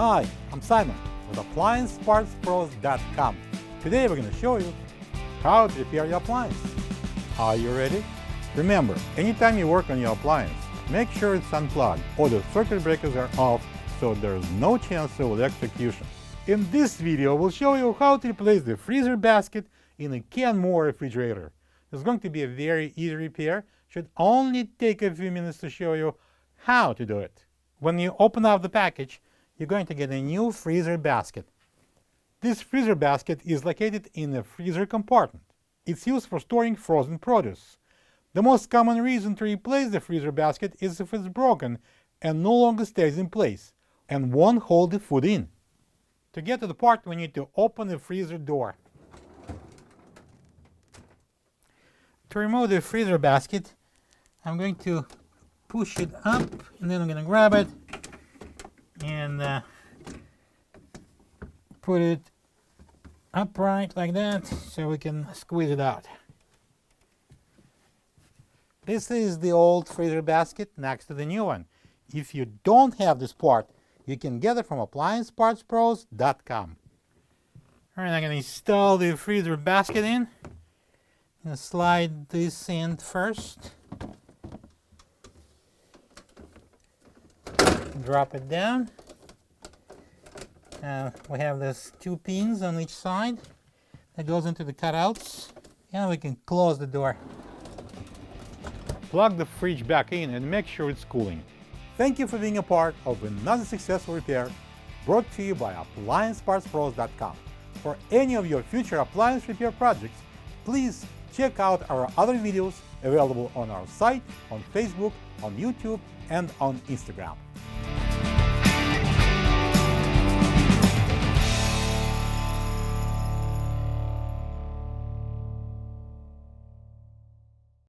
Hi, I'm Simon with AppliancePartsPros.com. Today we're going to show you how to repair your appliance. Are you ready? Remember, anytime you work on your appliance, make sure it's unplugged or the circuit breakers are off so there's no chance of electrocution. In this video, we'll show you how to replace the freezer basket in a Kenmore refrigerator. It's going to be a very easy repair. Should only take a few minutes to show you how to do it. When you open up the package, you're going to get a new freezer basket. This freezer basket is located in the freezer compartment. It's used for storing frozen produce. The most common reason to replace the freezer basket is if it's broken and no longer stays in place and won't hold the food in. To get to the part, we need to open the freezer door. To remove the freezer basket, I'm going to push it up and then I'm going to grab it and put it upright like that so we can squeeze it out. This is the old freezer basket next to the new one. If you don't have this part, you can get it from AppliancePartsPros.com. Alright, I'm going to install the freezer basket in. I'm going to slide this in first. Drop it down. We have these two pins on each side that goes into the cutouts, and we can close the door. Plug the fridge back in and make sure it's cooling. Thank you for being a part of another successful repair brought to you by AppliancePartsPros.com. For any of your future appliance repair projects, please check out our other videos available on our site, on Facebook, on YouTube, and on Instagram.